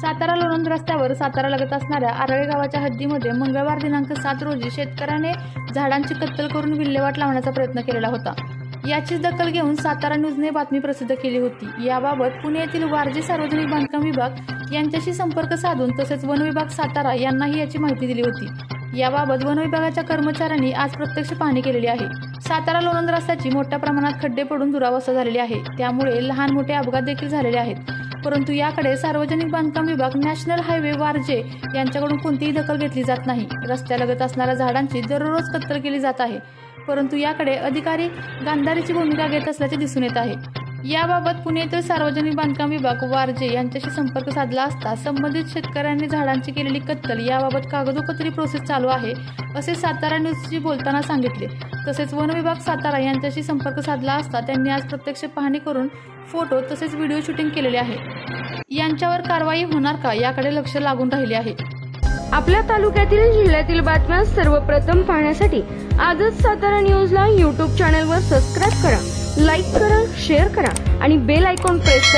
सातारा लोणंद रस्त्यावर सातारा लगत असणाऱ्या आरळे गावाच्या हद्दीमध्ये मंगळवार दिनांक 7 रोजी शेतकऱ्याने झाडांची कत्तल करून विल्हेवाट लावण्याचा प्रयत्न केलेला होता। याचीच दखल घेऊन सातारा न्यूजने बातमी प्रसिद्ध केली होती। याबाबत पुणे येथील वारजे सार्वजनिक बांधकाम विभाग यांच्याशी संपर्क साधून तसेच वन विभाग सातारा यांनाही याची माहिती दिली होती। याबाबत वन विभागाच्या कर्मचाऱ्यांनी आज प्रत्यक्ष पाहणी केलेली आहे। सातारा लोणंद रस्त्याची मोठ्या प्रमाणात खड्डे पडून दुरावस्था झालेली आहे, त्यामुळे लहान मोठे अपघात देखील झालेले आहेत। परंतु याकडे सार्वजनिक बांधकाम विभाग, नॅशनल हायवे वारजे यांच्याकडून कोणतीही दखल घेतली जात नाही। रस्त्यालगत असणाऱ्या झाडांची दररोज कत्तल केली जात आहे, परंतु याकडे अधिकारी गांधारीची भूमिका घेत असल्याचे दिसून येत आहे। याबाबत पुणे येथील सार्वजनिक बांधकाम विभाग वारजे यांच्याशी संपर्क साधला असता संबंधित शेतकऱ्यांनी झाडांची केलेली कत्तल याबाबत कागदोपत्री प्रोसेस चालू आहे, असे सातारा न्यूजशी बोलताना सांगितले। तसेच वन विभाग सातारा यांच्याशी संपर्क साधला असता त्यांनी आज प्रत्यक्ष पाहणी करून फोटो तसेच व्हिडिओ शूटिंग केलेले आहे। यांच्यावर कारवाई होणार का याकडे लक्ष लागून राहिले आहे। आपल्या तालुक्यातील जिल्ह्यातील बातम्या सर्वप्रथम पाहण्यासाठी आजच सातारा न्यूजला YouTube चॅनलवर सबस्क्राइब करा, लाईक करा, शेअर करा आणि बेल आयकॉन प्रेस करा।